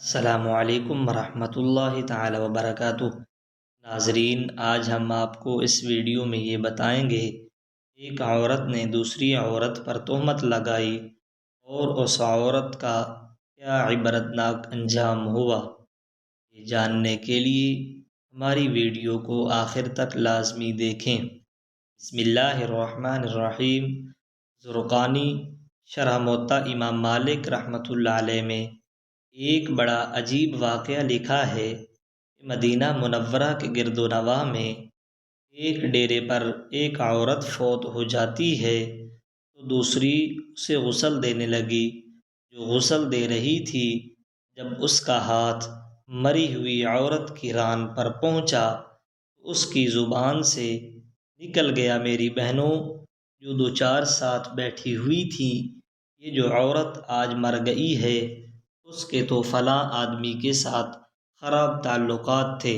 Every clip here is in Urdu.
السلام علیکم ورحمۃ اللہ تعالی وبرکاتہ۔ ناظرین، آج ہم آپ کو اس ویڈیو میں یہ بتائیں گے ایک عورت نے دوسری عورت پر تہمت لگائی اور اس عورت کا کیا عبرتناک انجام ہوا۔ یہ جاننے کے لیے ہماری ویڈیو کو آخر تک لازمی دیکھیں۔ بسم اللہ الرحمن الرحیم۔ زرقانی شرح موطا امام مالک رحمۃ اللہ علیہ میں ایک بڑا عجیب واقعہ لکھا ہے کہ مدینہ منورہ کے گرد و نواح میں ایک ڈیرے پر ایک عورت فوت ہو جاتی ہے تو دوسری اسے غسل دینے لگی۔ جو غسل دے رہی تھی، جب اس کا ہاتھ مری ہوئی عورت کی ران پر پہنچا تو اس کی زبان سے نکل گیا، میری بہنوں جو دو چار ساتھ بیٹھی ہوئی تھی، یہ جو عورت آج مر گئی ہے اس کے تو فلاں آدمی کے ساتھ خراب تعلقات تھے۔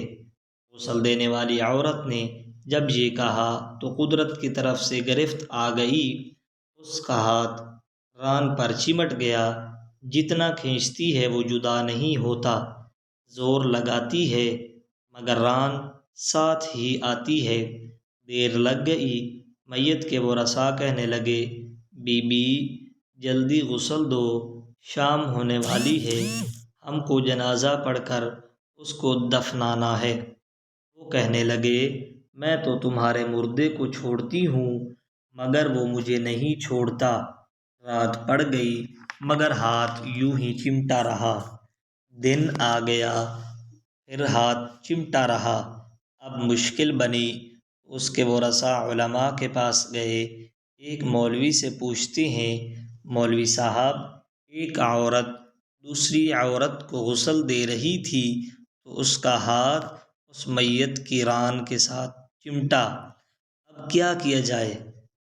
غسل دینے والی عورت نے جب یہ کہا تو قدرت کی طرف سے گرفت آ گئی، اس کا ہاتھ ران پر چمٹ گیا، جتنا کھینچتی ہے وہ جدا نہیں ہوتا، زور لگاتی ہے مگر ران ساتھ ہی آتی ہے۔ دیر لگ گئی، میت کے ورثاء کہنے لگے، بی بی جلدی غسل دو، شام ہونے والی ہے، ہم کو جنازہ پڑھ کر اس کو دفنانا ہے۔ وہ کہنے لگے، میں تو تمہارے مردے کو چھوڑتی ہوں مگر وہ مجھے نہیں چھوڑتا۔ رات پڑ گئی مگر ہاتھ یوں ہی چمٹا رہا، دن آ گیا پھر ہاتھ چمٹا رہا۔ اب مشکل بنی، اس کے ورثاء علماء کے پاس گئے، ایک مولوی سے پوچھتے ہیں، مولوی صاحب ایک عورت دوسری عورت کو غسل دے رہی تھی تو اس کا ہاتھ اس میت کی ران کے ساتھ چمٹا، اب کیا کیا جائے؟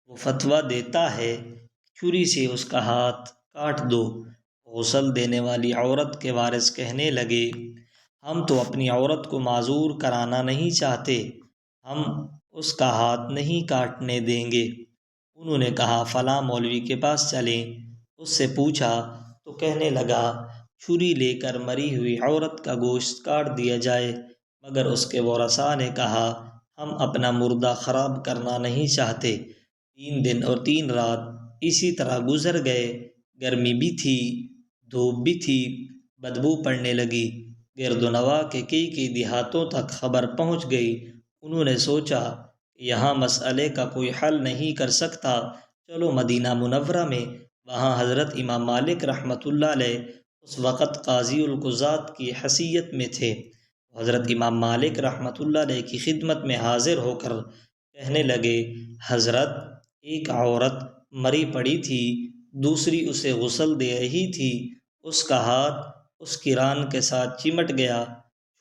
وہ فتویٰ دیتا ہے چھری سے اس کا ہاتھ کاٹ دو۔ غسل دینے والی عورت کے وارث کہنے لگے، ہم تو اپنی عورت کو معذور کرانا نہیں چاہتے، ہم اس کا ہاتھ نہیں کاٹنے دیں گے۔ انہوں نے کہا فلاں مولوی کے پاس چلیں۔ اس سے پوچھا تو کہنے لگا، چھری لے کر مری ہوئی عورت کا گوشت کاٹ دیا جائے، مگر اس کے ورثاء نے کہا ہم اپنا مردہ خراب کرنا نہیں چاہتے۔ 3 دن اور 3 رات اسی طرح گزر گئے، گرمی بھی تھی، دھوپ بھی تھی، بدبو پڑنے لگی، گرد و نواح کے کئی دیہاتوں تک خبر پہنچ گئی۔ انہوں نے سوچا کہ یہاں مسئلے کا کوئی حل نہیں کر سکتا، چلو مدینہ منورہ میں، وہاں حضرت امام مالک رحمۃ اللہ علیہ اس وقت قاضی القضات کی حیثیت میں تھے۔ حضرت امام مالک رحمۃ اللہ علیہ کی خدمت میں حاضر ہو کر کہنے لگے، حضرت ایک عورت مری پڑی تھی، دوسری اسے غسل دے رہی تھی، اس کا ہاتھ اس کی ران کے ساتھ چمٹ گیا،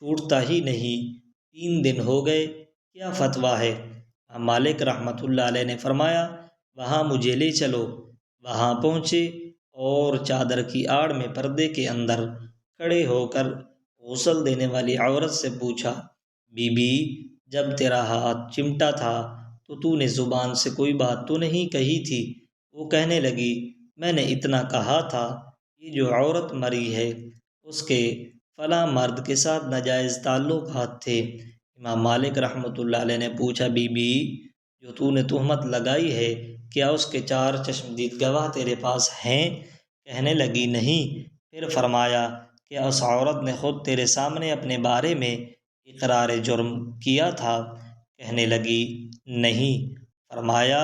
چھوٹتا ہی نہیں، 3 دن ہو گئے، کیا فتویٰ ہے؟ امام مالک رحمۃ اللہ علیہ نے فرمایا، وہاں مجھے لے چلو۔ وہاں پہنچے اور چادر کی آڑ میں پردے کے اندر کھڑے ہو کر غسل دینے والی عورت سے پوچھا، بی بی جب تیرا ہاتھ چمٹا تھا تو نے زبان سے کوئی بات تو نہیں کہی تھی؟ وہ کہنے لگی، میں نے اتنا کہا تھا، یہ جو عورت مری ہے اس کے فلاں مرد کے ساتھ ناجائز تعلقات تھے۔ امام مالک رحمۃ اللہ علیہ نے پوچھا، بی بی جو نے تہمت لگائی ہے کیا اس کے 4 چشمدید گواہ تیرے پاس ہیں؟ کہنے لگی، نہیں۔ پھر فرمایا، کیا اس عورت نے خود تیرے سامنے اپنے بارے میں اقرار جرم کیا تھا؟ کہنے لگی، نہیں۔ فرمایا،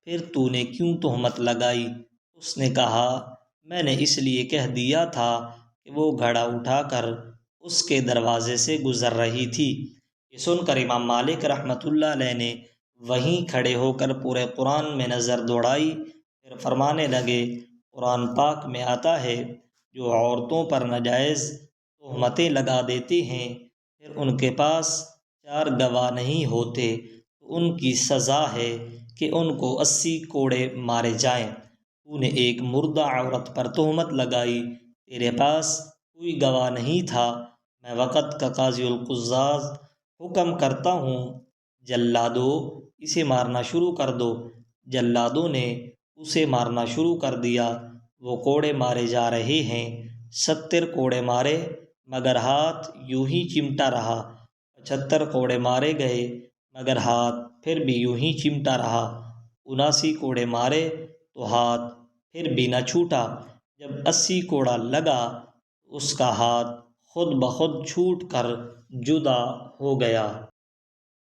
پھر نے کیوں تہمت لگائی؟ اس نے کہا، میں نے اس لیے کہہ دیا تھا کہ وہ گھڑا اٹھا کر اس کے دروازے سے گزر رہی تھی۔ یہ سن کر امام مالک رحمۃ اللہ علیہ نے وہیں کھڑے ہو کر پورے قرآن میں نظر دوڑائی، پھر فرمانے لگے، قرآن پاک میں آتا ہے جو عورتوں پر ناجائز تہمتیں لگا دیتے ہیں پھر ان کے پاس 4 گواہ نہیں ہوتے تو ان کی سزا ہے کہ ان کو 80 کوڑے مارے جائیں۔ تو نے ایک مردہ عورت پر تہمت لگائی، تیرے پاس کوئی گواہ نہیں تھا، میں وقت کا قاضی القضات حکم کرتا ہوں، جلادو اسے مارنا شروع کر دو۔ جلادوں نے اسے مارنا شروع کر دیا، وہ کوڑے مارے جا رہے ہیں، 70 کوڑے مارے مگر ہاتھ یوں ہی چمٹا رہا۔ 75 کوڑے مارے گئے مگر ہاتھ پھر بھی یوں ہی چمٹا رہا۔ 79 کوڑے مارے تو ہاتھ پھر بھی نہ چھوٹا۔ جب 80 کوڑا لگا اس کا ہاتھ خود بخود چھوٹ کر جدا ہو گیا۔